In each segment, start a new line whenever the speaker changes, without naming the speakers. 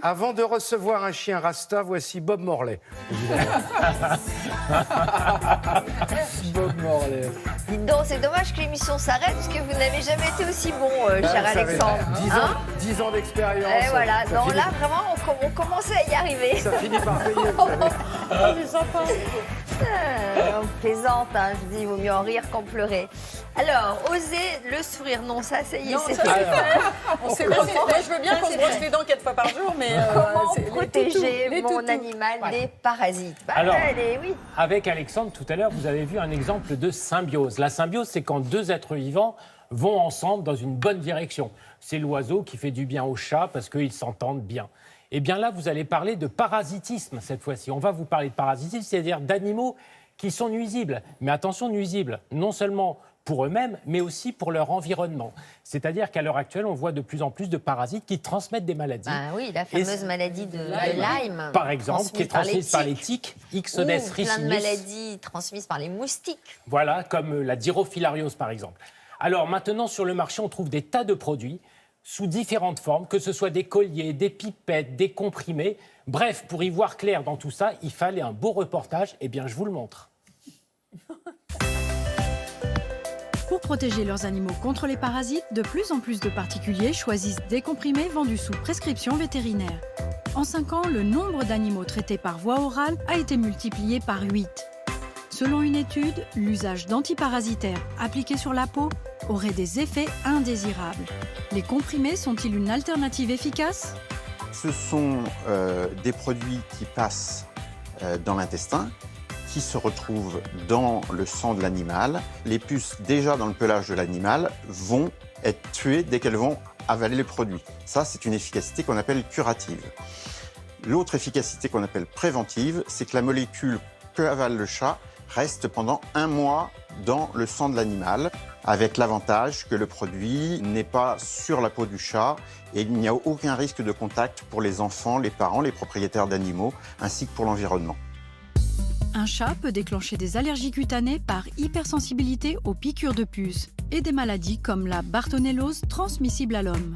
Avant de recevoir un chien Rasta, voici Bob Morley.
Bob Morley.
Dites donc, c'est dommage que l'émission s'arrête parce que vous n'avez jamais été aussi bon, cher
Ah, ça
Alexandre.
fait 10 ans d'expérience.
Et voilà,
Ça
non,
finit-
là vraiment, on commençait à y arriver.
Ça finit par payer, vous savez.
On plaisante, hein, je dis, il vaut mieux en rire qu'en pleurer. Alors, oser le sourire, non, ça y est,
Non,
c'est
ça,
fait.
On sait pas, je veux bien qu'on se brosse les dents 4 fois par jour, mais
Comment
c'est les
protéger
toutous, les
mon
toutous.
animal
Voilà.
des parasites? Bah,
Alors,
oui.
Avec Alexandre, tout à l'heure, vous avez vu un exemple de symbiose. La symbiose, c'est quand deux êtres vivants vont ensemble dans une bonne direction. C'est l'oiseau qui fait du bien au chat parce qu'ils s'entendent bien. Eh bien là, vous allez parler de parasitisme cette fois-ci. On va vous parler de parasitisme, c'est-à-dire d'animaux qui sont nuisibles. Mais attention, nuisibles, non seulement pour eux-mêmes, mais aussi pour leur environnement. C'est-à-dire qu'à l'heure actuelle, on voit de plus en plus de parasites qui transmettent des maladies.
Bah oui, la fameuse maladie de Lyme.
Par exemple, qui est transmise par les tiques, Ixodes
Ou plein de
ricinus.
maladies transmises par les moustiques.
Voilà, comme la dirofilariose par exemple. Alors maintenant, sur le marché, on trouve des tas de produits sous différentes formes, que ce soit des colliers, des pipettes, des comprimés. Bref, pour y voir clair dans tout ça, il fallait un beau reportage. Eh bien, je vous le montre.
Pour protéger leurs animaux contre les parasites, de plus en plus de particuliers choisissent des comprimés vendus sous prescription vétérinaire. En 5 ans, le nombre d'animaux traités par voie orale a été multiplié par 8. Selon une étude, l'usage d'antiparasitaires appliqués sur la peau aurait des effets indésirables. Les comprimés sont-ils une alternative efficace ?
Ce sont des produits qui passent dans l'intestin, qui se retrouvent dans le sang de l'animal. Les puces, déjà dans le pelage de l'animal, vont être tuées dès qu'elles vont avaler les produits. Ça, c'est une efficacité qu'on appelle curative. L'autre efficacité qu'on appelle préventive, c'est que la molécule que avale le chat reste pendant 1 mois dans le sang de l'animal, avec l'avantage que le produit n'est pas sur la peau du chat et il n'y a aucun risque de contact pour les enfants, les parents, les propriétaires d'animaux, ainsi que pour l'environnement.
Un chat peut déclencher des allergies cutanées par hypersensibilité aux piqûres de puces et des maladies comme la bartonellose transmissible à l'homme.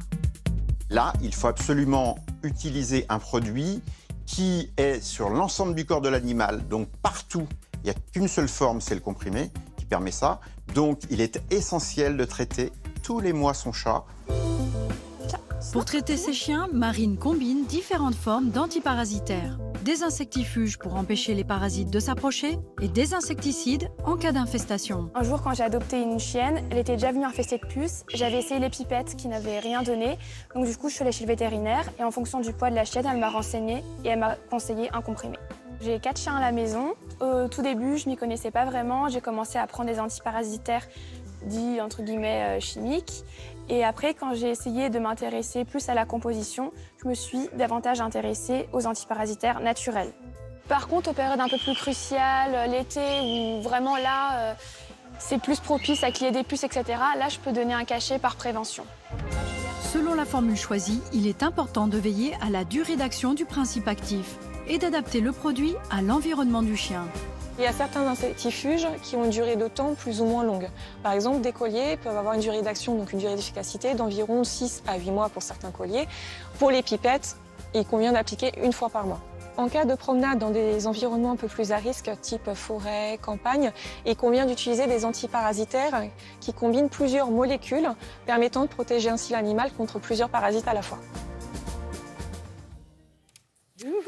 Là, il faut absolument utiliser un produit qui est sur l'ensemble du corps de l'animal, donc partout. Il n'y a qu'une seule forme, c'est le comprimé, qui permet ça. Donc, il est essentiel de traiter tous les mois son chat.
Pour traiter ces chiens, Marine combine différentes formes d'antiparasitaires. Des insectifuges pour empêcher les parasites de s'approcher et des insecticides en cas d'infestation.
Un jour, quand j'ai adopté une chienne, elle était déjà venue infestée de puces. J'avais essayé les pipettes qui n'avaient rien donné. Donc du coup, je suis allée chez le vétérinaire et en fonction du poids de la chienne, elle m'a renseignée et elle m'a conseillé un comprimé. J'ai 4 chiens à la maison. Au tout début, je m'y connaissais pas vraiment. J'ai commencé à prendre des antiparasitaires dits entre guillemets chimiques. Et après, quand j'ai essayé de m'intéresser plus à la composition, je me suis davantage intéressée aux antiparasitaires naturels. Par contre, aux périodes un peu plus cruciales, l'été, où vraiment là, c'est plus propice à qu'il y ait des puces, etc., là, je peux donner un cachet par prévention.
Selon la formule choisie, il est important de veiller à la durée d'action du principe actif et d'adapter le produit à l'environnement du chien.
Il y a certains insectifuges qui ont une durée de temps plus ou moins longue. Par exemple, des colliers peuvent avoir une durée d'action, donc une durée d'efficacité d'environ 6 à 8 mois pour certains colliers. Pour les pipettes, il convient d'appliquer 1 fois par mois. En cas de promenade dans des environnements un peu plus à risque, type forêt, campagne, il convient d'utiliser des antiparasitaires qui combinent plusieurs molécules, permettant de protéger ainsi l'animal contre plusieurs parasites à la fois.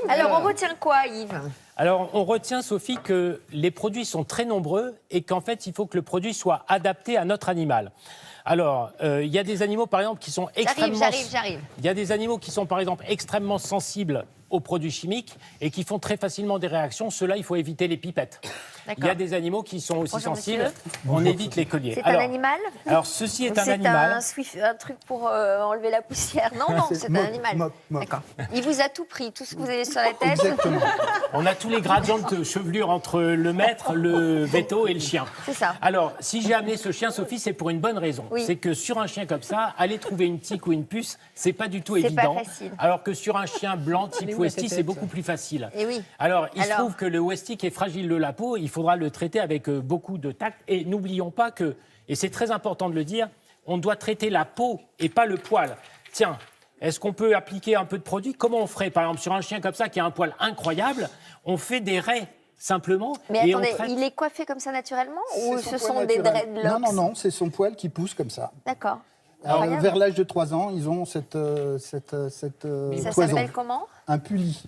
Alors, on retient quoi, Yves?
Alors, on retient, Sophie, que les produits sont très nombreux et qu'en fait, il faut que le produit soit adapté à notre animal. Alors, il y a des animaux, par exemple, qui sont extrêmement...
J'arrive.
Il y a des animaux qui sont, par exemple, extrêmement sensibles aux produits chimiques et qui font très facilement des réactions. Ceux-là, il faut éviter les pipettes. Il y a des animaux qui sont aussi
Bonjour,
sensibles.
monsieur.
On évite les colliers.
C'est un animal?
Alors, ceci est un animal.
C'est un truc pour enlever la poussière? Non, c'est un animal. D'accord. Il vous a tout pris, tout ce que vous avez sur la tête?
Exactement.
On a tous les gradients de chevelure entre le maître, le veto et le chien.
C'est ça.
Alors, si j'ai amené ce chien, Sophie, c'est pour une bonne raison.
Oui.
C'est que sur un chien comme ça, aller trouver une tique ou une puce, c'est pas du tout
C'est
évident.
pas facile.
Alors que sur un chien blanc type
est où la
Westie,
tétette
c'est beaucoup plus facile.
Eh oui.
Alors, il se
Alors
trouve que le Westie qui est fragile de la peau, il faudra le traiter avec beaucoup de tact. Et n'oublions pas que, et c'est très important de le dire, on doit traiter la peau et pas le poil. Tiens, Est-ce qu'on peut appliquer un peu de produit? Comment on ferait? Par exemple, sur un chien comme ça qui a un poil incroyable, on fait des raies simplement.
Mais
et
attendez,
on traite-
il est coiffé comme ça naturellement ou
C'est son
ce
poil
sont des
naturel.
dreadlocks?
Non, non, non, c'est son poil qui pousse comme ça.
D'accord.
Alors,
Incroyable.
vers l'âge de 3 ans, ils ont cette
Ça
poison.
s'appelle comment?
Un puli.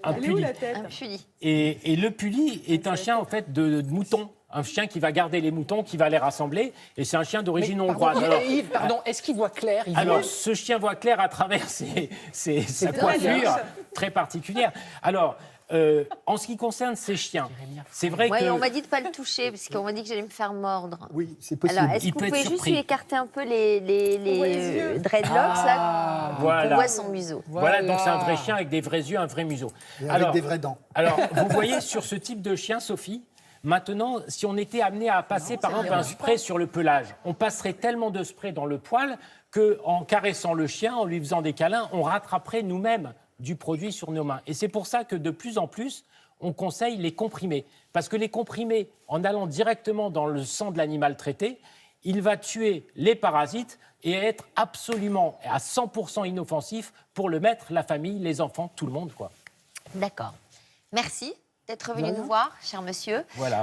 un puli.
Un puli.
Et le puli est un chien en fait de mouton. Un chien qui va garder les moutons, qui va les rassembler. Et c'est un chien d'origine hongroise. Alors,
Yves, pardon, est-ce qu'il voit clair?
alors, ce chien voit clair à travers sa coiffure très particulière. Alors, en ce qui concerne ces chiens, c'est vrai
Ouais,
que...
on m'a dit de ne pas le toucher parce qu'on m'a dit que j'allais me faire mordre.
Oui, c'est possible.
Alors, est-ce
Il
que vous
peut être
pouvez juste
surpris.
lui écarter un peu les dreadlocks là? On
Voilà.
voit son museau.
Voilà, donc c'est un vrai chien avec des vrais yeux, un vrai museau.
Et avec des vraies dents.
Alors, vous voyez sur ce type de chien, Sophie, maintenant, si on était amené à passer par exemple un spray sur le pelage, on passerait tellement de spray dans le poil qu'en caressant le chien, en lui faisant des câlins, on rattraperait nous-mêmes du produit sur nos mains. Et c'est pour ça que de plus en plus, on conseille les comprimés. Parce que les comprimés, en allant directement dans le sang de l'animal traité, il va tuer les parasites et être absolument à 100% inoffensif pour le maître, la famille, les enfants, tout le monde, quoi.
D'accord. Merci d'être venu nous voir, cher monsieur.
Voilà.